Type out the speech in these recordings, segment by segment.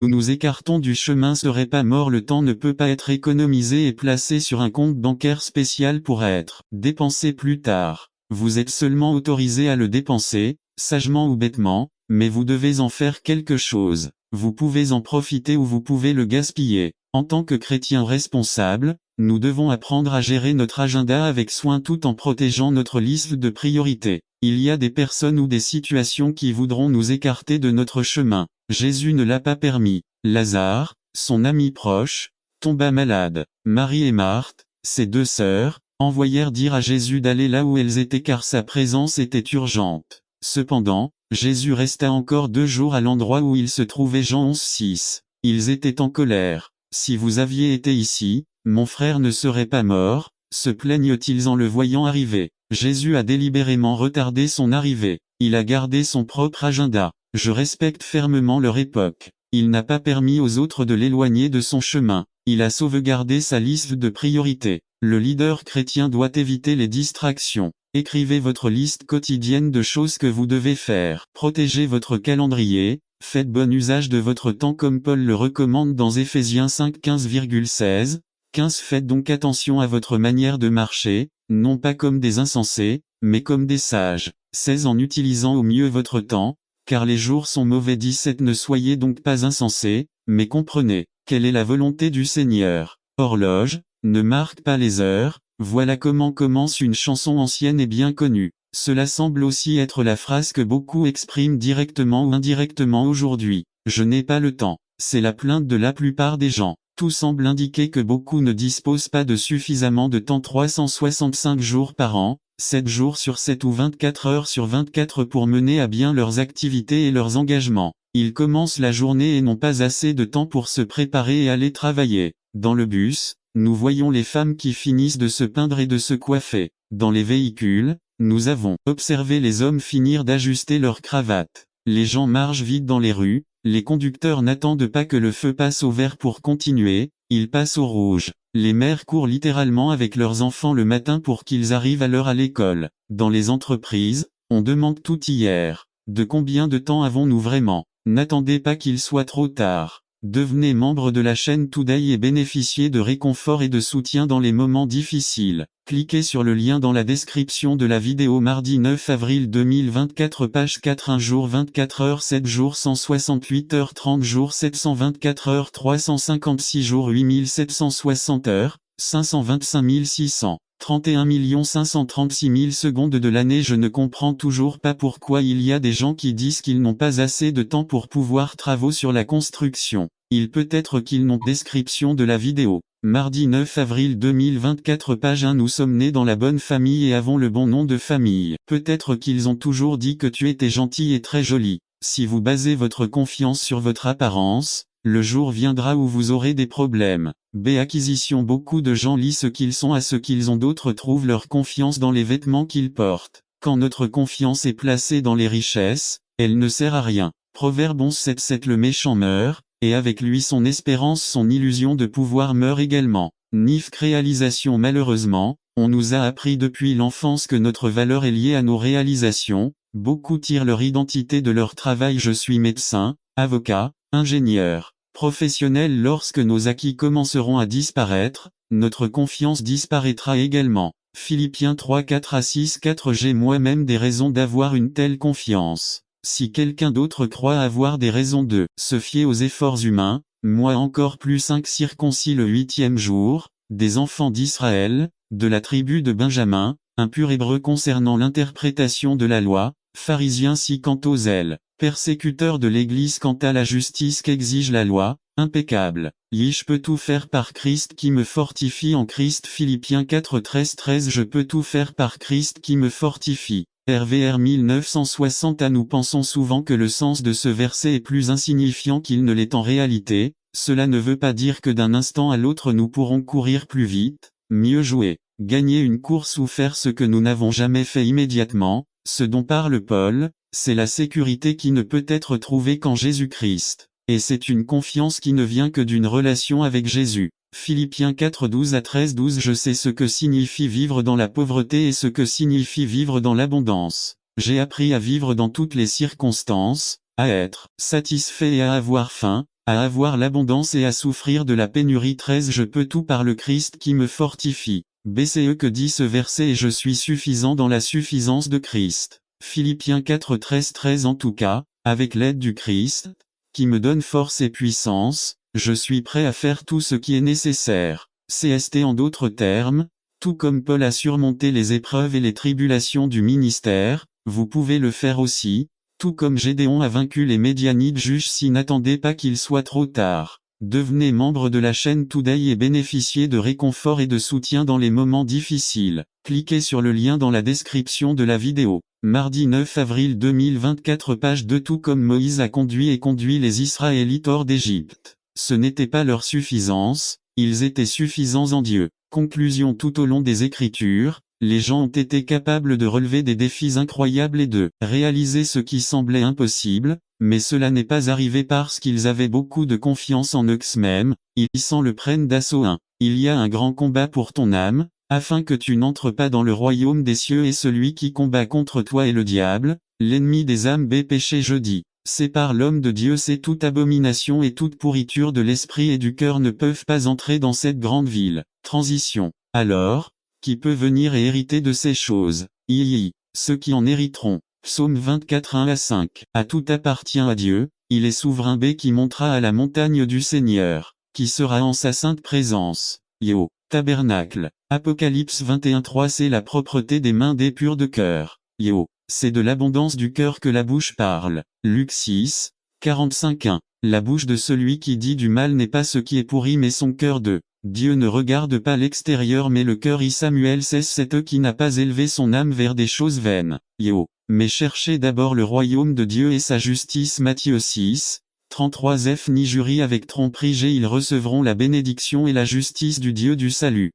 nous nous écartons du chemin serait pas mort, le temps ne peut pas être économisé et placé sur un compte bancaire spécial pour être dépensé plus tard. Vous êtes seulement autorisé à le dépenser, sagement ou bêtement, mais vous devez en faire quelque chose. Vous pouvez en profiter ou vous pouvez le gaspiller. En tant que chrétiens responsables, nous devons apprendre à gérer notre agenda avec soin tout en protégeant notre liste de priorités. Il y a des personnes ou des situations qui voudront nous écarter de notre chemin. Jésus ne l'a pas permis. Lazare, son ami proche, tomba malade. Marie et Marthe, ses deux sœurs, envoyèrent dire à Jésus d'aller là où elles étaient car sa présence était urgente. Cependant, Jésus resta encore 2 jours à l'endroit où il se trouvait. Jean 11:6. Ils étaient en colère. Si vous aviez été ici, mon frère ne serait pas mort, se plaignent-ils en le voyant arriver. Jésus a délibérément retardé son arrivée. Il a gardé son propre agenda. Je respecte fermement leur époque. Il n'a pas permis aux autres de l'éloigner de son chemin. Il a sauvegardé sa liste de priorités. Le leader chrétien doit éviter les distractions. Écrivez votre liste quotidienne de choses que vous devez faire. Protégez votre calendrier. Faites bon usage de votre temps comme Paul le recommande dans Éphésiens 5 15,16. 15 Faites donc attention à votre manière de marcher, non pas comme des insensés, mais comme des sages. 16 En utilisant au mieux votre temps, car les jours sont mauvais. 17 Ne soyez donc pas insensés, mais comprenez, quelle est la volonté du Seigneur. Horloge, ne marque pas les heures, voilà comment commence une chanson ancienne et bien connue. Cela semble aussi être la phrase que beaucoup expriment directement ou indirectement aujourd'hui. Je n'ai pas le temps. C'est la plainte de la plupart des gens. Tout semble indiquer que beaucoup ne disposent pas de suffisamment de temps. 365 jours par an, 7 jours sur 7 ou 24 heures sur 24 pour mener à bien leurs activités et leurs engagements. Ils commencent la journée et n'ont pas assez de temps pour se préparer et aller travailler. Dans le bus, nous voyons les femmes qui finissent de se peindre et de se coiffer. Dans les véhicules, nous avons observé les hommes finir d'ajuster leur cravate. Les gens marchent vite dans les rues, les conducteurs n'attendent pas que le feu passe au vert pour continuer, ils passent au rouge. Les mères courent littéralement avec leurs enfants le matin pour qu'ils arrivent à l'heure à l'école. Dans les entreprises, on demande tout hier. De combien de temps avons-nous vraiment? N'attendez pas qu'il soit trop tard. Devenez membre de la chaîne Today et bénéficiez de réconfort et de soutien dans les moments difficiles. Cliquez sur le lien dans la description de la vidéo. Mardi 9 avril 2024 page 4 1 jour 24 heures 7 jours 168 heures 30 jours 724 heures 356 jours 8760 heures, 525 600. 31 536 000 secondes de l'année. Je ne comprends toujours pas pourquoi il y a des gens qui disent qu'ils n'ont pas assez de temps pour pouvoir travaux sur la construction. Il peut être qu'ils n'ont description de la vidéo. Mardi 9 avril 2024 page 1 Nous sommes nés dans la bonne famille et avons le bon nom de famille. Peut-être qu'ils ont toujours dit que tu étais gentil et très joli. Si vous basez votre confiance sur votre apparence, le jour viendra où vous aurez des problèmes. Acquisition. Beaucoup de gens lient ce qu'ils sont à ce qu'ils ont. D'autres trouvent leur confiance dans les vêtements qu'ils portent. Quand notre confiance est placée dans les richesses, elle ne sert à rien. Proverbe 11:7 Le méchant meurt, et avec lui son espérance, son illusion de pouvoir meurt également. Nifk réalisation. Malheureusement, on nous a appris depuis l'enfance que notre valeur est liée à nos réalisations. Beaucoup tirent leur identité de leur travail. Je suis médecin, avocat, ingénieur, professionnel. Lorsque nos acquis commenceront à disparaître, notre confiance disparaîtra également. Philippiens 3 4-6 4 J'ai moi-même des raisons d'avoir une telle confiance. Si quelqu'un d'autre croit avoir des raisons de se fier aux efforts humains, moi encore plus. 5 Circoncis le 8e jour, des enfants d'Israël, de la tribu de Benjamin, un pur hébreu concernant l'interprétation de la loi, pharisien si quant au zèle, persécuteur de l'Église quant à la justice qu'exige la loi, impeccable. Je peux tout faire par Christ qui me fortifie en Christ. Philippiens 4 13 Je peux tout faire par Christ qui me fortifie. RVR 1960 Nous pensons souvent que le sens de ce verset est plus insignifiant qu'il ne l'est en réalité. Cela ne veut pas dire que d'un instant à l'autre nous pourrons courir plus vite, mieux jouer, gagner une course ou faire ce que nous n'avons jamais fait immédiatement. Ce dont parle Paul, c'est la sécurité qui ne peut être trouvée qu'en Jésus-Christ. Et c'est une confiance qui ne vient que d'une relation avec Jésus. Philippiens 4 12-13 Je sais ce que signifie vivre dans la pauvreté et ce que signifie vivre dans l'abondance. J'ai appris à vivre dans toutes les circonstances, à être satisfait et à avoir faim, à avoir l'abondance et à souffrir de la pénurie. 13 Je peux tout par le Christ qui me fortifie. BCE Que dit ce verset? Et je suis suffisant dans la suffisance de Christ. Philippiens 4 13 En tout cas, avec l'aide du Christ, qui me donne force et puissance, je suis prêt à faire tout ce qui est nécessaire. CST En d'autres termes, tout comme Paul a surmonté les épreuves et les tribulations du ministère, vous pouvez le faire aussi, tout comme Gédéon a vaincu les Médianites. Juge-si n'attendez pas qu'il soit trop tard. Devenez membre de la chaîne Today et bénéficiez de réconfort et de soutien dans les moments difficiles. Cliquez sur le lien dans la description de la vidéo. Mardi 9 avril 2024 Page 2 Tout comme Moïse a conduit les Israélites hors d'Égypte. Ce n'était pas leur suffisance, ils étaient suffisants en Dieu. Conclusion Tout au long des Écritures, les gens ont été capables de relever des défis incroyables et de réaliser ce qui semblait impossible, mais cela n'est pas arrivé parce qu'ils avaient beaucoup de confiance en eux-mêmes, ils s'en le prennent d'assaut. Il y a un grand combat pour ton âme, afin que tu n'entres pas dans le royaume des cieux, et celui qui combat contre toi est le diable, l'ennemi des âmes. Péché Jeudi. Sépare l'homme de Dieu. C'est toute abomination et toute pourriture de l'esprit et du cœur ne peuvent pas entrer dans cette grande ville. Transition. Alors, qui peut venir et hériter de ces choses? Ceux qui en hériteront. Psaume 24 1-5. À tout appartient à Dieu, il est souverain. Qui montera à la montagne du Seigneur, qui sera en sa sainte présence. Tabernacle. Apocalypse 21-3 C'est la propreté des mains des purs de cœur. C'est de l'abondance du cœur que la bouche parle. Luc 6, 45-1. La bouche de celui qui dit du mal n'est pas ce qui est pourri mais son cœur de Dieu ne regarde pas l'extérieur mais le cœur. Samuel 16 C'est eux qui n'a pas élevé son âme vers des choses vaines. Mais cherchez d'abord le royaume de Dieu et sa justice. Matthieu 6, 33 F Ni jurie avec tromperie ils recevront la bénédiction et la justice du Dieu du salut.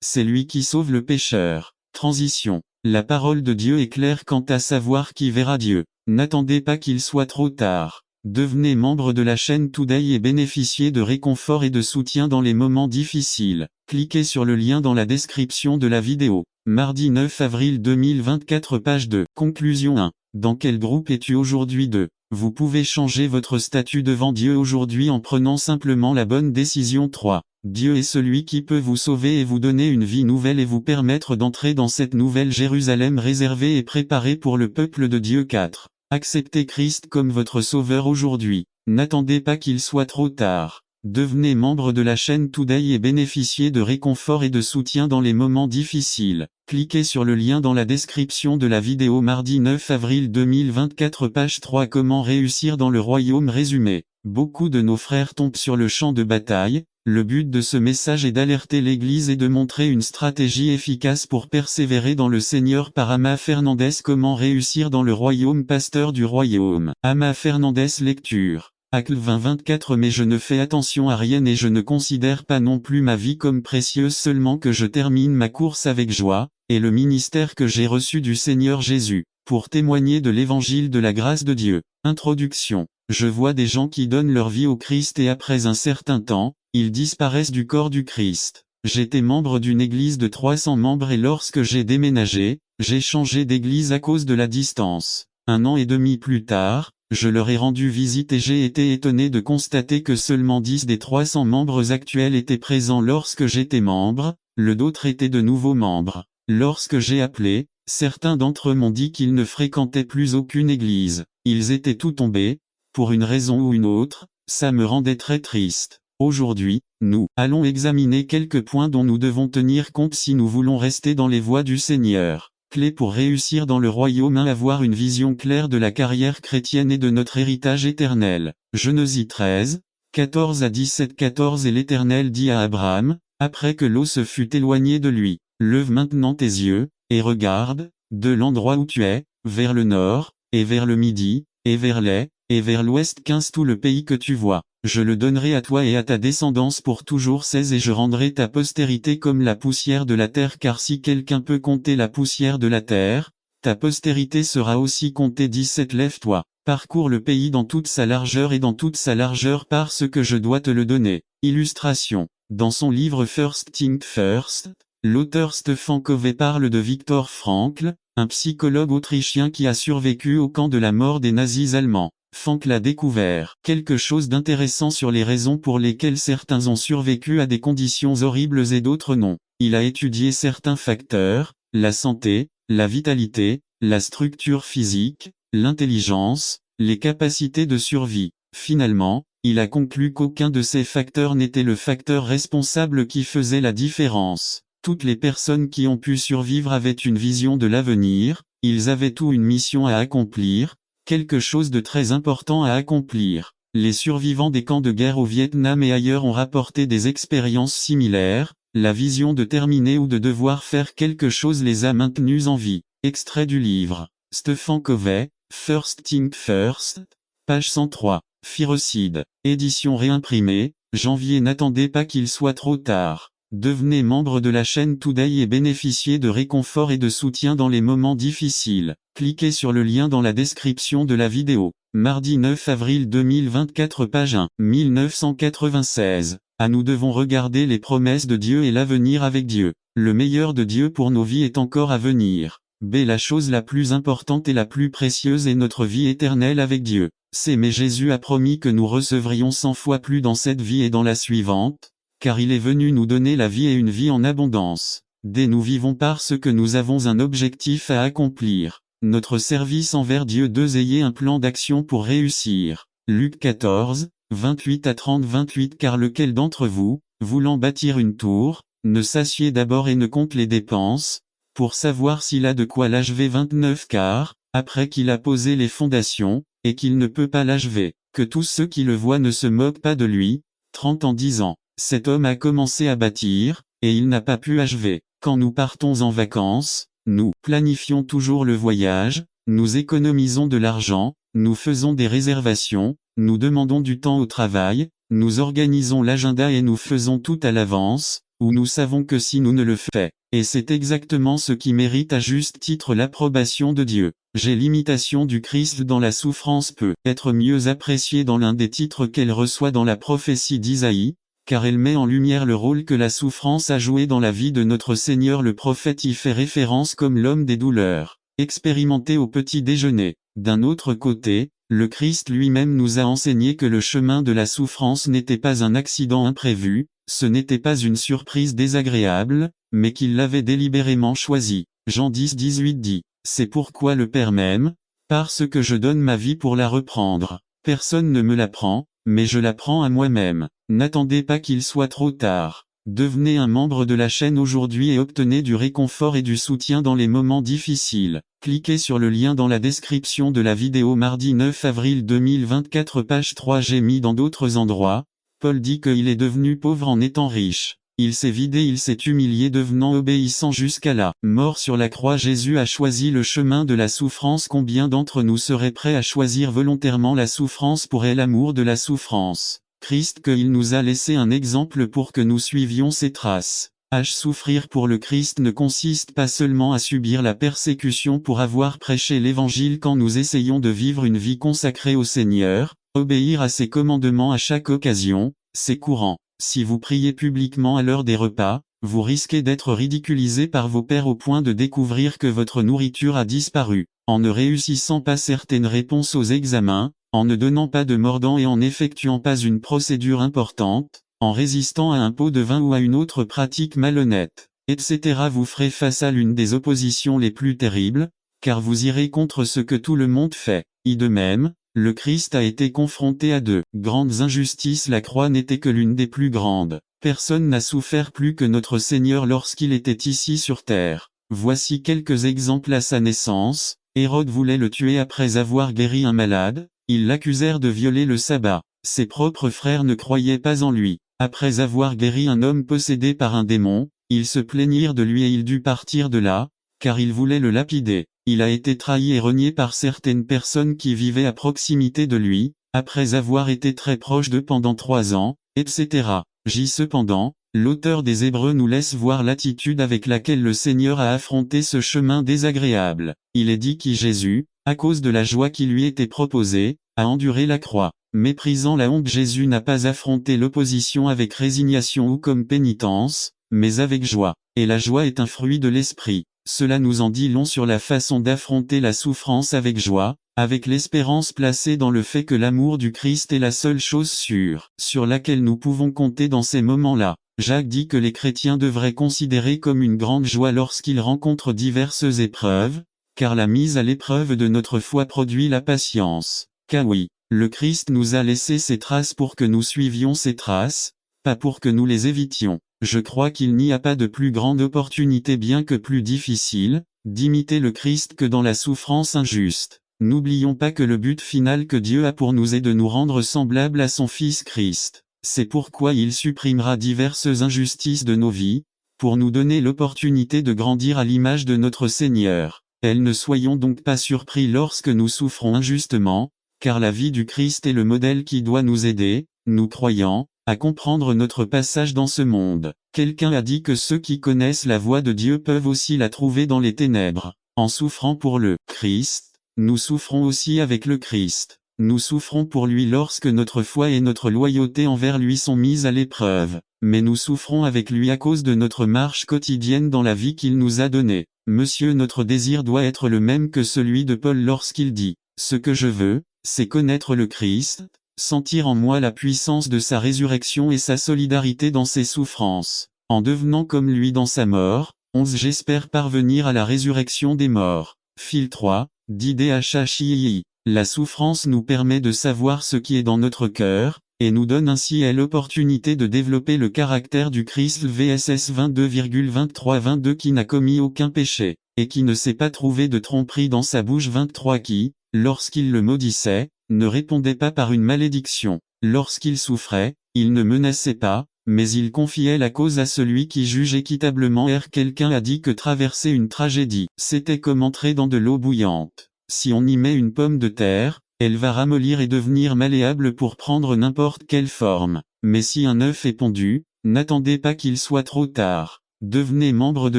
C'est lui qui sauve le pécheur. Transition. La parole de Dieu est claire quant à savoir qui verra Dieu. N'attendez pas qu'il soit trop tard. Devenez membre de la chaîne Today et bénéficiez de réconfort et de soutien dans les moments difficiles. Cliquez sur le lien dans la description de la vidéo. Mardi 9 avril 2024 Page 2. Conclusion 1. Dans quel groupe es-tu aujourd'hui? 2. Vous pouvez changer votre statut devant Dieu aujourd'hui en prenant simplement la bonne décision. 3. Dieu est celui qui peut vous sauver et vous donner une vie nouvelle et vous permettre d'entrer dans cette nouvelle Jérusalem réservée et préparée pour le peuple de Dieu. 4. Acceptez Christ comme votre sauveur aujourd'hui. N'attendez pas qu'il soit trop tard. Devenez membre de la chaîne Today et bénéficiez de réconfort et de soutien dans les moments difficiles. Cliquez sur le lien dans la description de la vidéo. Mardi 9 avril 2024 Page 3 Comment réussir dans le royaume résumé. Beaucoup de nos frères tombent sur le champ de bataille. Le but de ce message est d'alerter l'Église et de montrer une stratégie efficace pour persévérer dans le Seigneur par Ama Fernandez. Comment réussir dans le royaume. Pasteur du royaume. Ama Fernandez Lecture. Acte 20-24 Mais je ne fais attention à rien et je ne considère pas non plus ma vie comme précieuse seulement que je termine ma course avec joie, et le ministère que j'ai reçu du Seigneur Jésus, pour témoigner de l'évangile de la grâce de Dieu. Introduction. Je vois des gens qui donnent leur vie au Christ et après un certain temps, ils disparaissent du corps du Christ. J'étais membre d'une église de 300 membres et lorsque j'ai déménagé, j'ai changé d'église à cause de la distance. 1 an et demi plus tard, je leur ai rendu visite et j'ai été étonné de constater que seulement 10 des 300 membres actuels étaient présents lorsque j'étais membre, d'autres étaient de nouveaux membres. Lorsque j'ai appelé, certains d'entre eux m'ont dit qu'ils ne fréquentaient plus aucune église. Ils étaient tous tombés, pour une raison ou une autre, ça me rendait très triste. Aujourd'hui, nous allons examiner quelques points dont nous devons tenir compte si nous voulons rester dans les voies du Seigneur. Clé pour réussir dans le royaume 1 Avoir une vision claire de la carrière chrétienne et de notre héritage éternel. Genèse 13, 14-17 14 Et l'Éternel dit à Abraham, après que l'eau se fut éloignée de lui, lève maintenant tes yeux, et regarde, de l'endroit où tu es, vers le nord, et vers le midi, et vers l'est, et vers l'ouest 15 Tout le pays que tu vois, je le donnerai à toi et à ta descendance pour toujours 16 Et je rendrai ta postérité comme la poussière de la terre car si quelqu'un peut compter la poussière de la terre, ta postérité sera aussi comptée 17 Lève-toi, parcours le pays dans toute sa largeur et dans toute sa largeur parce que je dois te le donner. Illustration. Dans son livre First Things First, l'auteur Stefan Covey parle de Viktor Frankl, un psychologue autrichien qui a survécu au camp de la mort des nazis allemands. Fanck l'a découvert quelque chose d'intéressant sur les raisons pour lesquelles certains ont survécu à des conditions horribles et d'autres non. Il a étudié certains facteurs, la santé, la vitalité, la structure physique, l'intelligence, les capacités de survie. Finalement, il a conclu qu'aucun de ces facteurs n'était le facteur responsable qui faisait la différence. Toutes les personnes qui ont pu survivre avaient une vision de l'avenir, ils avaient tous une mission à accomplir, quelque chose de très important à accomplir. Les survivants des camps de guerre au Vietnam et ailleurs ont rapporté des expériences similaires, la vision de terminer ou de devoir faire quelque chose les a maintenus en vie. Extrait du livre. Stephen Covey, First Thing First, page 103. Firocide. Édition réimprimée, janvier. N'attendez pas qu'il soit trop tard. Devenez membre de la chaîne Today et bénéficiez de réconfort et de soutien dans les moments difficiles. Cliquez sur le lien dans la description de la vidéo. Mardi 9 avril 2024 page 1. 1996. Nous devons regarder les promesses de Dieu et l'avenir avec Dieu. Le meilleur de Dieu pour nos vies est encore à venir. La chose la plus importante et la plus précieuse est notre vie éternelle avec Dieu. Mais Jésus a promis que nous recevrions 100 fois plus dans cette vie et dans la suivante, car il est venu nous donner la vie et une vie en abondance. Nous vivons parce que nous avons un objectif à accomplir. Notre service envers Dieu. Ayez un plan d'action pour réussir. Luc 14, 28 à 30. 28. Car lequel d'entre vous, voulant bâtir une tour, ne s'assied d'abord et ne compte les dépenses, pour savoir s'il a de quoi l'achever. 29. Car, après qu'il a posé les fondations, et qu'il ne peut pas l'achever, que tous ceux qui le voient ne se moquent pas de lui. 30. En disant, cet homme a commencé à bâtir, et il n'a pas pu achever. Quand nous partons en vacances, nous planifions toujours le voyage, nous économisons de l'argent, nous faisons des réservations, nous demandons du temps au travail, nous organisons l'agenda et nous faisons tout à l'avance, ou nous savons que si nous ne le faisons, et c'est exactement ce qui mérite à juste titre l'approbation de Dieu. L'imitation du Christ dans la souffrance peut être mieux appréciée dans l'un des titres qu'elle reçoit dans la prophétie d'Isaïe, car elle met en lumière le rôle que la souffrance a joué dans la vie de notre Seigneur. Le prophète y fait référence comme l'homme des douleurs, expérimenté au petit déjeuner. D'un autre côté, le Christ lui-même nous a enseigné que le chemin de la souffrance n'était pas un accident imprévu, ce n'était pas une surprise désagréable, mais qu'il l'avait délibérément choisi. Jean 10, 18 dit, c'est pourquoi le Père m'aime, parce que je donne ma vie pour la reprendre. Personne ne me la prend, mais je la prends à moi-même. N'attendez pas qu'il soit trop tard. Devenez un membre de la chaîne aujourd'hui et obtenez du réconfort et du soutien dans les moments difficiles. Cliquez sur le lien dans la description de la vidéo. Mardi 9 avril 2024 page 3. J'ai mis dans d'autres endroits, Paul dit qu'il est devenu pauvre en étant riche. Il s'est vidé, il s'est humilié devenant obéissant jusqu'à la mort sur la croix. Jésus a choisi le chemin de la souffrance. Combien d'entre nous seraient prêts à choisir volontairement la souffrance pour l'amour de la souffrance? Christ qu'il nous a laissé un exemple pour que nous suivions ses traces. Souffrir pour le Christ ne consiste pas seulement à subir la persécution pour avoir prêché l'évangile quand nous essayons de vivre une vie consacrée au Seigneur, obéir à ses commandements à chaque occasion, c'est courant. Si vous priez publiquement à l'heure des repas, vous risquez d'être ridiculisé par vos pairs au point de découvrir que votre nourriture a disparu. En ne réussissant pas certaines réponses aux examens, en ne donnant pas de mordant et en n'effectuant pas une procédure importante, en résistant à un pot de vin ou à une autre pratique malhonnête, etc. Vous ferez face à l'une des oppositions les plus terribles, car vous irez contre ce que tout le monde fait. De même, le Christ a été confronté à de grandes injustices. La croix n'était que l'une des plus grandes. Personne n'a souffert plus que notre Seigneur lorsqu'il était ici sur terre. Voici quelques exemples. À sa naissance, Hérode voulait le tuer après avoir guéri un malade, ils l'accusèrent de violer le sabbat. Ses propres frères ne croyaient pas en lui. Après avoir guéri un homme possédé par un démon, ils se plaignirent de lui et il dut partir de là, car ils voulaient le lapider. Il a été trahi et renié par certaines personnes qui vivaient à proximité de lui, après avoir été très proche d'eux pendant 3 ans, etc. Cependant, l'auteur des Hébreux nous laisse voir l'attitude avec laquelle le Seigneur a affronté ce chemin désagréable. Il est dit que Jésus, à cause de la joie qui lui était proposée, a enduré la croix. Méprisant la honte, Jésus n'a pas affronté l'opposition avec résignation ou comme pénitence, mais avec joie. Et la joie est un fruit de l'esprit. Cela nous en dit long sur la façon d'affronter la souffrance avec joie. avec l'espérance placée dans le fait que l'amour du Christ est la seule chose sûre, sur laquelle nous pouvons compter dans ces moments-là. Jacques dit que les chrétiens devraient considérer comme une grande joie lorsqu'ils rencontrent diverses épreuves, car la mise à l'épreuve de notre foi produit la patience. Car oui, le Christ nous a laissé ses traces pour que nous suivions ses traces, pas pour que nous les évitions. Je crois qu'il n'y a pas de plus grande opportunité bien que plus difficile, d'imiter le Christ que dans la souffrance injuste. N'oublions pas que le but final que Dieu a pour nous est de nous rendre semblables à son Fils Christ. C'est pourquoi il supprimera diverses injustices de nos vies, pour nous donner l'opportunité de grandir à l'image de notre Seigneur. Ne soyons donc pas surpris lorsque nous souffrons injustement, car la vie du Christ est le modèle qui doit nous aider, nous croyants, à comprendre notre passage dans ce monde. Quelqu'un a dit que ceux qui connaissent la voie de Dieu peuvent aussi la trouver dans les ténèbres. En souffrant pour le Christ, nous souffrons aussi avec le Christ. Nous souffrons pour lui lorsque notre foi et notre loyauté envers lui sont mises à l'épreuve. Mais nous souffrons avec lui à cause de notre marche quotidienne dans la vie qu'il nous a donnée. Monsieur, notre désir doit être le même que celui de Paul lorsqu'il dit « Ce que je veux, c'est connaître le Christ, sentir en moi la puissance de sa résurrection et sa solidarité dans ses souffrances. En devenant comme lui dans sa mort, 11 J'espère parvenir à la résurrection des morts. » Fil 3, d'IDHHII. La souffrance nous permet de savoir ce qui est dans notre cœur, et nous donne ainsi l'opportunité de développer le caractère du Christ VSS 22,23-22 qui n'a commis aucun péché, et qui ne s'est pas trouvé de tromperie dans sa bouche 23 qui, lorsqu'il le maudissait, ne répondait pas par une malédiction. Lorsqu'il souffrait, il ne menaçait pas, mais il confiait la cause à celui qui juge équitablement. Quelqu'un a dit que traverser une tragédie, c'était comme entrer dans de l'eau bouillante. Si on y met une pomme de terre, elle va ramollir et devenir malléable pour prendre n'importe quelle forme. Mais si un œuf est pondu, n'attendez pas qu'il soit trop tard. Devenez membre de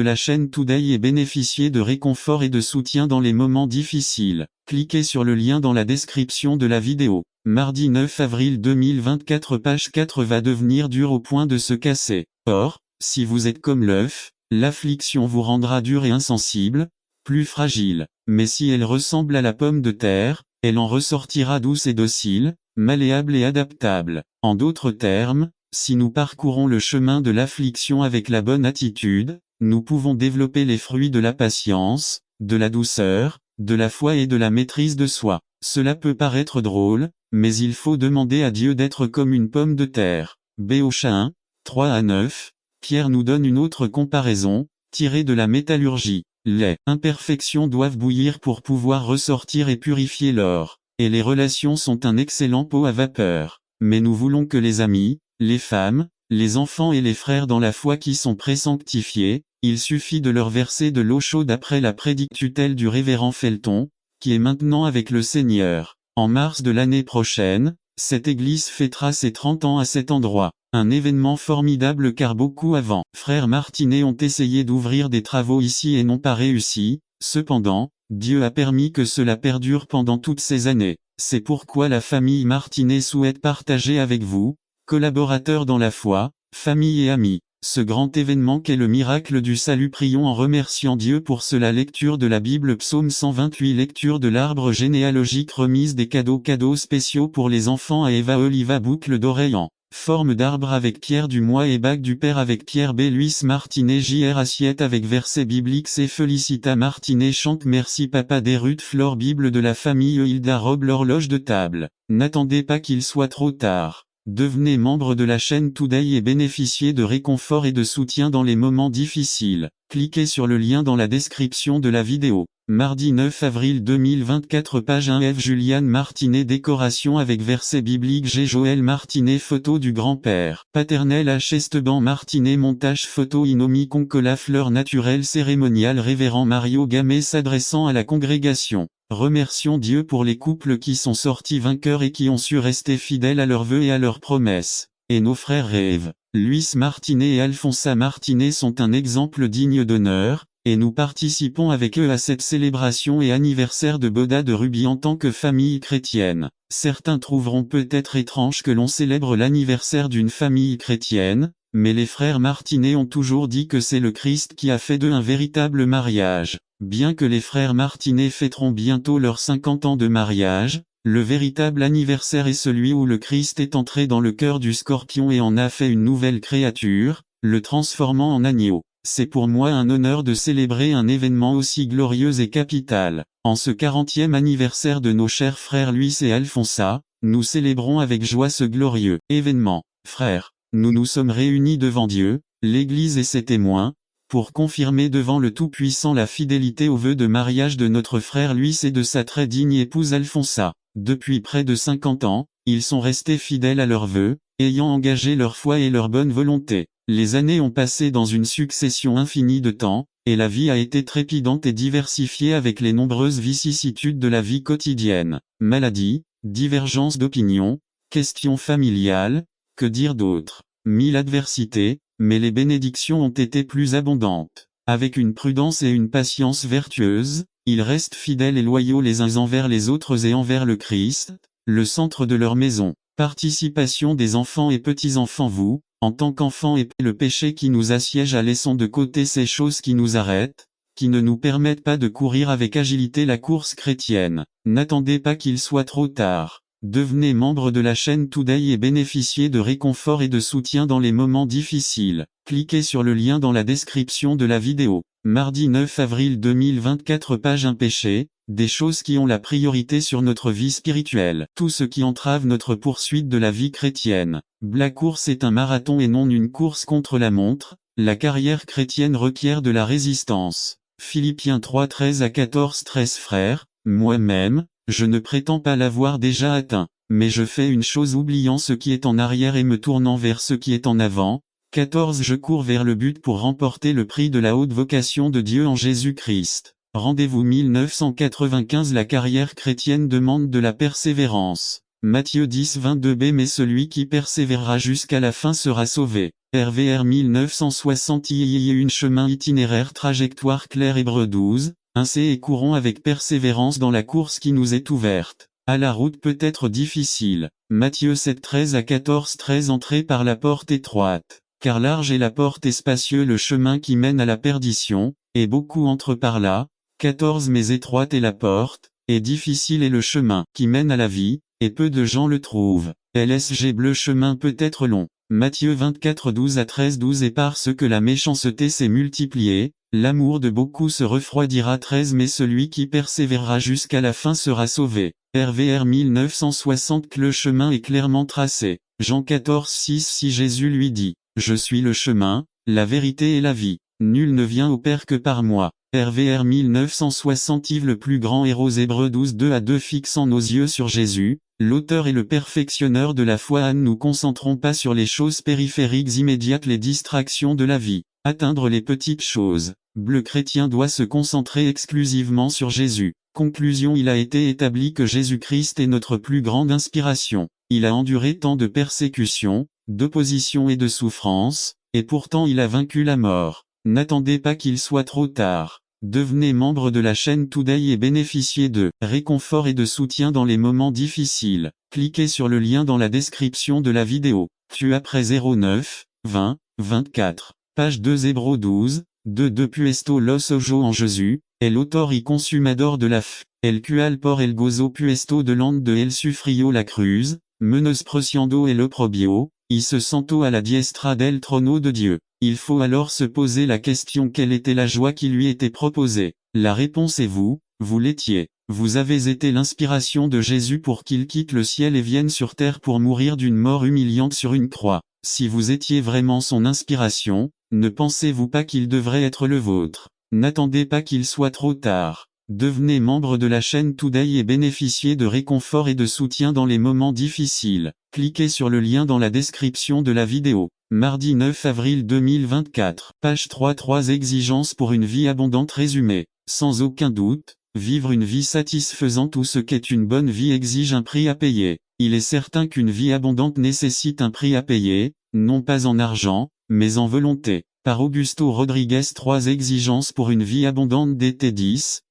la chaîne Today et bénéficiez de réconfort et de soutien dans les moments difficiles. Cliquez sur le lien dans la description de la vidéo. Mardi 9 avril 2024 page 4 va devenir dure au point de se casser. Or, si vous êtes comme l'œuf, l'affliction vous rendra dur et insensible, plus fragile. Mais si elle ressemble à la pomme de terre, elle en ressortira douce et docile, malléable et adaptable. En d'autres termes, si nous parcourons le chemin de l'affliction avec la bonne attitude, nous pouvons développer les fruits de la patience, de la douceur, de la foi et de la maîtrise de soi. Cela peut paraître drôle, mais il faut demander à Dieu d'être comme une pomme de terre. Béocha 1, 3-9, Pierre nous donne une autre comparaison, tirée de la métallurgie. Les imperfections doivent bouillir pour pouvoir ressortir et purifier l'or. Et les relations sont un excellent pot à vapeur. Mais nous voulons que les amis, les femmes, les enfants et les frères dans la foi qui sont présanctifiés, il suffit de leur verser de l'eau chaude après la prédictutelle du révérend Felton, qui est maintenant avec le Seigneur. En mars de l'année prochaine, cette église fêtera ses 30 ans à cet endroit. Un événement formidable car beaucoup avant, frères Martinet ont essayé d'ouvrir des travaux ici et n'ont pas réussi. Cependant, Dieu a permis que cela perdure pendant toutes ces années. C'est pourquoi la famille Martinet souhaite partager avec vous, collaborateurs dans la foi, famille et amis, ce grand événement qu'est le miracle du salut. Prions en remerciant Dieu pour cela. Lecture de la Bible, Psaume 128. Lecture de l'arbre généalogique. Remise des cadeaux spéciaux pour les enfants à Eva Oliva. Boucle d'oreille en forme d'arbre avec Pierre Dumois et bague du père avec Pierre B. Luis Martinet. JR assiette avec verset biblique. C'est Felicita Martinet chante merci papa des Ruth Flore. Bible de la famille Hilda Rob. L'horloge de table. N'attendez pas qu'il soit trop tard. Devenez membre de la chaîne Today et bénéficiez de réconfort et de soutien dans les moments difficiles. Cliquez sur le lien dans la description de la vidéo. Mardi 9 avril 2024 page 1 F Juliane Martinet décoration avec verset biblique. G Joël Martinet photo du grand-père paternel H Esteban Martinet montage photo Inomi Concola fleur naturelle cérémoniale révérend Mario Gamay s'adressant à la congrégation. Remercions Dieu pour les couples qui sont sortis vainqueurs et qui ont su rester fidèles à leurs vœux et à leurs promesses. Et nos frères rêves, Luis Martinet et Alfonsa Martinet sont un exemple digne d'honneur, et nous participons avec eux à cette célébration et anniversaire de Boda de Ruby en tant que famille chrétienne. Certains trouveront peut-être étrange que l'on célèbre l'anniversaire d'une famille chrétienne, mais les frères Martinet ont toujours dit que c'est le Christ qui a fait d'eux un véritable mariage. Bien que les frères Martinet fêteront bientôt leurs 50 ans de mariage, le véritable anniversaire est celui où le Christ est entré dans le cœur du Scorpion et en a fait une nouvelle créature, le transformant en agneau. C'est pour moi un honneur de célébrer un événement aussi glorieux et capital. En ce 40e anniversaire de nos chers frères Luis et Alfonsa, nous célébrons avec joie ce glorieux événement. Frères, nous nous sommes réunis devant Dieu, l'Église et ses témoins, pour confirmer devant le Tout-Puissant la fidélité au vœu de mariage de notre frère Luis et de sa très digne épouse Alfonsa. Depuis près de 50 ans, ils sont restés fidèles à leurs vœux, ayant engagé leur foi et leur bonne volonté. Les années ont passé dans une succession infinie de temps, et la vie a été trépidante et diversifiée avec les nombreuses vicissitudes de la vie quotidienne. Maladies, divergences d'opinion, questions familiales, que dire d'autre? Mille adversités, mais les bénédictions ont été plus abondantes. Avec une prudence et une patience vertueuses, ils restent fidèles et loyaux les uns envers les autres et envers le Christ, le centre de leur maison. Participation des enfants et petits-enfants. Vous, en tant qu'enfants, et le péché qui nous assiège, laissons de côté ces choses qui nous arrêtent, qui ne nous permettent pas de courir avec agilité la course chrétienne. N'attendez pas qu'il soit trop tard. Devenez membre de la chaîne Today et bénéficiez de réconfort et de soutien dans les moments difficiles. Cliquez sur le lien dans la description de la vidéo. Mardi 9 avril 2024. Page Un péché, des choses qui ont la priorité sur notre vie spirituelle. Tout ce qui entrave notre poursuite de la vie chrétienne. La course est un marathon et non une course contre la montre. La carrière chrétienne requiert de la résistance. Philippiens 3 13 à 14 13. Frères, moi-même, je ne prétends pas l'avoir déjà atteint, mais je fais une chose, oubliant ce qui est en arrière et me tournant vers ce qui est en avant. 14 Je cours vers le but pour remporter le prix de la haute vocation de Dieu en Jésus-Christ. Rendez-vous 1995. La carrière chrétienne demande de la persévérance. Matthieu 10 22b Mais celui qui persévérera jusqu'à la fin sera sauvé. RVR 1960 Une chemin itinéraire trajectoire claire. Hébreux 12 Ainsi et courons avec persévérance dans la course qui nous est ouverte. À la route peut être difficile. Matthieu 7 13 à 14 13 Entrez par la porte étroite, car large est la porte et spacieux le chemin qui mène à la perdition, et beaucoup entrent par là. 14 Mais étroite est la porte, et difficile est le chemin qui mène à la vie, et peu de gens le trouvent. LSG Bleu chemin peut être long. Matthieu 24 12 à 13 12 Et parce que la méchanceté s'est multipliée, l'amour de beaucoup se refroidira. 13 Mais celui qui persévérera jusqu'à la fin sera sauvé. RVR 1960 Le chemin est clairement tracé. Jean 14 6 Si Jésus lui dit, je suis le chemin, la vérité et la vie. Nul ne vient au Père que par moi. RVR 1960 Yves le plus grand héros. Hébreux 12 2 à 2 Fixant nos yeux sur Jésus, l'auteur et le perfectionneur de la foi. Ne nous concentrons pas sur les choses périphériques immédiates, les distractions de la vie. Atteindre les petites choses. Le chrétien doit se concentrer exclusivement sur Jésus. Conclusion Il a été établi que Jésus-Christ est notre plus grande inspiration. Il a enduré tant de persécutions, d'opposition et de souffrances, et pourtant il a vaincu la mort. N'attendez pas qu'il soit trop tard. Devenez membre de la chaîne Today et bénéficiez de réconfort et de soutien dans les moments difficiles. Cliquez sur le lien dans la description de la vidéo. Tu après 09 20 24. Page 2 Hébreux 12 2 Puesto los ojo en Jésus, el autor y consumador de la fe, el cual por el gozo puesto delante de el sufrió la cruz, menospreciando el oprobio, y se sentó à la diestra del trono de Dieu. Il faut alors se poser la question: quelle était la joie qui lui était proposée? La réponse est vous l'étiez. Vous avez été l'inspiration de Jésus pour qu'il quitte le ciel et vienne sur terre pour mourir d'une mort humiliante sur une croix. Si vous étiez vraiment son inspiration, ne pensez-vous pas qu'il devrait être le vôtre? N'attendez pas qu'il soit trop tard. Devenez membre de la chaîne Today et bénéficiez de réconfort et de soutien dans les moments difficiles. Cliquez sur le lien dans la description de la vidéo. Mardi 9 avril 2024. Page 3 3 Exigences pour une vie abondante résumée. Sans aucun doute, vivre une vie satisfaisante ou ce qu'est une bonne vie exige un prix à payer. Il est certain qu'une vie abondante nécessite un prix à payer, non pas en argent, mais en volonté. Par Augusto Rodriguez 3 Exigences pour une vie abondante d'été 10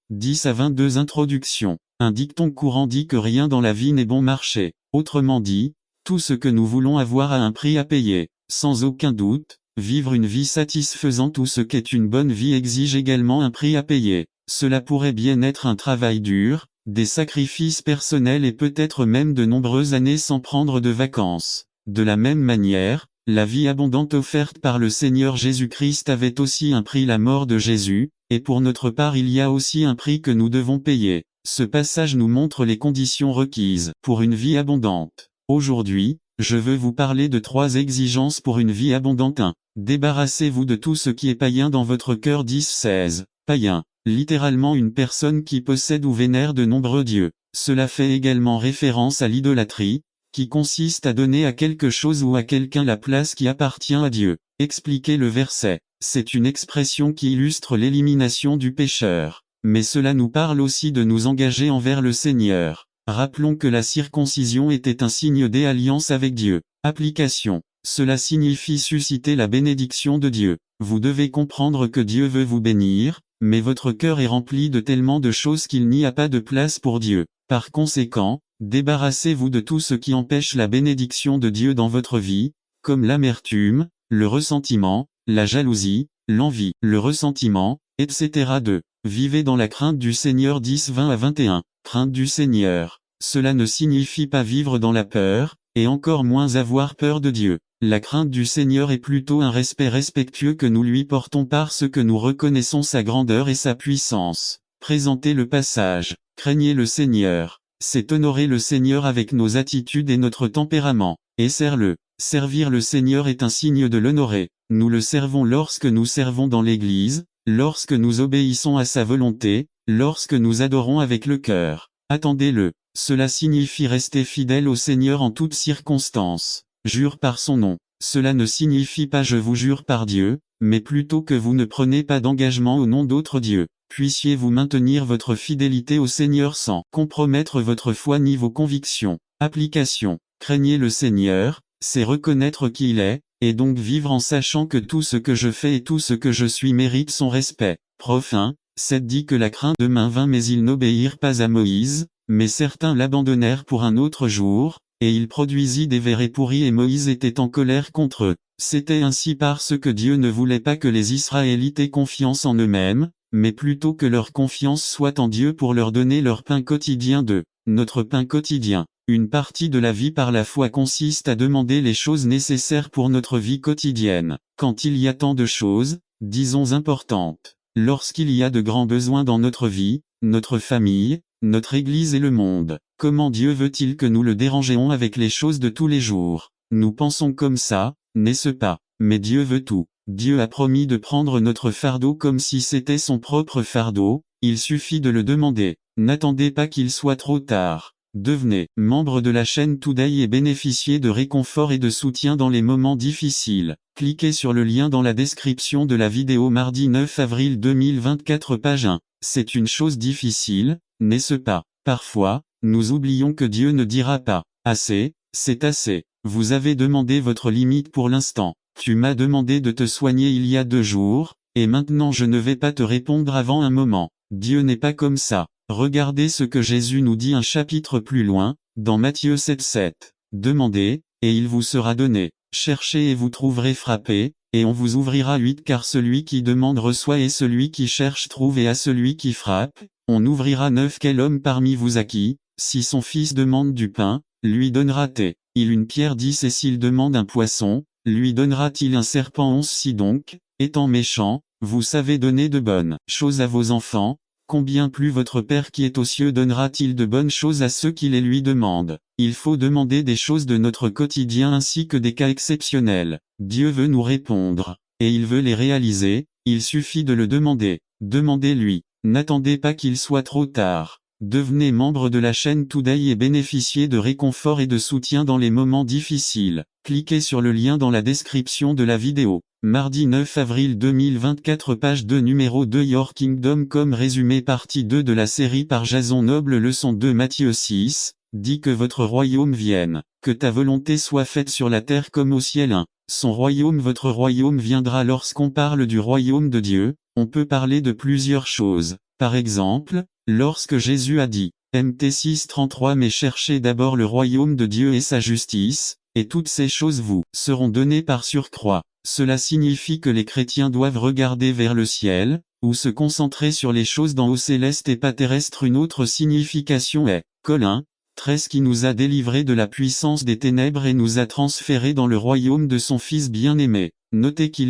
à 22 Introduction. Un dicton courant dit que rien dans la vie n'est bon marché. Autrement dit, tout ce que nous voulons avoir a un prix à payer. Sans aucun doute, Vivre une vie satisfaisante ou ce qu'est une bonne vie exige également un prix à payer. Cela pourrait bien être un travail dur, des sacrifices personnels et peut-être même de nombreuses années sans prendre de vacances. De la même manière, la vie abondante offerte par le Seigneur Jésus-Christ avait aussi un prix, la mort de Jésus, et pour notre part il y a aussi un prix que nous devons payer. Ce passage nous montre les conditions requises pour une vie abondante. Aujourd'hui, je veux vous parler de 3 exigences pour une vie abondante. 1. Débarrassez-vous de tout ce qui est païen dans votre cœur. 10-16. Païen, littéralement une personne qui possède ou vénère de nombreux dieux. Cela fait également référence à l'idolâtrie, qui consiste à donner à quelque chose ou à quelqu'un la place qui appartient à Dieu. Expliquez le verset. C'est une expression qui illustre l'élimination du pécheur. Mais cela nous parle aussi de nous engager envers le Seigneur. Rappelons que la circoncision était un signe d'alliance avec Dieu. Application. Cela signifie susciter la bénédiction de Dieu. Vous devez comprendre que Dieu veut vous bénir, mais votre cœur est rempli de tellement de choses qu'il n'y a pas de place pour Dieu. Par conséquent, débarrassez-vous de tout ce qui empêche la bénédiction de Dieu dans votre vie, comme l'amertume, le ressentiment, la jalousie, l'envie, le ressentiment, etc. 2. Vivez dans la crainte du Seigneur. 10-20-21. Crainte du Seigneur. Cela ne signifie pas vivre dans la peur, et encore moins avoir peur de Dieu. La crainte du Seigneur est plutôt un respect respectueux que nous lui portons parce que nous reconnaissons sa grandeur et sa puissance. Présentez le passage. Craignez le Seigneur. C'est honorer le Seigneur avec nos attitudes et notre tempérament. Et serre-le. Servir le Seigneur est un signe de l'honorer. Nous le servons lorsque nous servons dans l'Église, lorsque nous obéissons à sa volonté, lorsque nous adorons avec le cœur. Attendez-le. Cela signifie rester fidèle au Seigneur en toutes circonstances. Jure par son nom. Cela ne signifie pas je vous jure par Dieu, mais plutôt que vous ne prenez pas d'engagement au nom d'autres dieux. Puissiez-vous maintenir votre fidélité au Seigneur sans compromettre votre foi ni vos convictions. Application. Craignez le Seigneur, c'est reconnaître qui il est, et donc vivre en sachant que tout ce que je fais et tout ce que je suis mérite son respect. Prof 1, 7 dit que la crainte de main vint mais ils n'obéirent pas à Moïse, mais certains l'abandonnèrent pour un autre jour, et il produisit des versets pourris et Moïse était en colère contre eux. C'était ainsi parce que Dieu ne voulait pas que les Israélites aient confiance en eux-mêmes, mais plutôt que leur confiance soit en Dieu pour leur donner leur pain quotidien notre pain quotidien. Une partie de la vie par la foi consiste à demander les choses nécessaires pour notre vie quotidienne. Quand il y a tant de choses, disons importantes, lorsqu'il y a de grands besoins dans notre vie, notre famille, notre Église et le monde, comment Dieu veut-il que nous le dérangions avec les choses de tous les jours? Nous pensons comme ça, n'est-ce pas? Mais Dieu veut tout. Dieu a promis de prendre notre fardeau comme si c'était son propre fardeau, il suffit de le demander. N'attendez pas qu'il soit trop tard. Devenez membre de la chaîne Today et bénéficiez de réconfort et de soutien dans les moments difficiles. Cliquez sur le lien dans la description de la vidéo mardi 9 avril 2024 page 1. C'est une chose difficile, n'est-ce pas? Parfois, nous oublions que Dieu ne dira pas « assez », c'est assez. Vous avez demandé votre limite pour l'instant. Tu m'as demandé de te soigner il y a 2 jours, et maintenant je ne vais pas te répondre avant un moment. Dieu n'est pas comme ça. Regardez ce que Jésus nous dit un chapitre plus loin, dans Matthieu 7,7. Demandez, et il vous sera donné. Cherchez et vous trouverez, frappez, et on vous ouvrira. 8 Car celui qui demande reçoit et celui qui cherche trouve et à celui qui frappe, on ouvrira. 9 Quel homme parmi vous à qui, si son fils demande du pain, lui donnera-t-il une pierre? 10 Et s'il demande un poisson, lui donnera-t-il un serpent? 11 Si donc, étant méchant, vous savez donner de bonnes choses à vos enfants, combien plus votre Père qui est aux cieux donnera-t-il de bonnes choses à ceux qui les lui demandent? Il faut demander des choses de notre quotidien ainsi que des cas exceptionnels. Dieu veut nous répondre, et il veut les réaliser, il suffit de le demander. Demandez-lui. N'attendez pas qu'il soit trop tard. Devenez membre de la chaîne Today et bénéficiez de réconfort et de soutien dans les moments difficiles. Cliquez sur le lien dans la description de la vidéo. Mardi 9 avril 2024 page 2 numéro 2 Your Kingdom comme résumé partie 2 de la série par Jason Noble leçon 2 Matthieu 6, dit que votre royaume vienne, que ta volonté soit faite sur la terre comme au ciel. 1. Son royaume Votre royaume viendra. Lorsqu'on parle du royaume de Dieu, on peut parler de plusieurs choses. Par exemple, lorsque Jésus a dit, Mt 6:33 Mais cherchez d'abord le royaume de Dieu et sa justice, et toutes ces choses vous seront données par surcroît. Cela signifie que les chrétiens doivent regarder vers le ciel, ou se concentrer sur les choses d'en haut célestes et pas terrestres. Une autre signification est, Col 1:13 qui nous a délivrés de la puissance des ténèbres et nous a transférés dans le royaume de son Fils bien-aimé. Notez qu'il est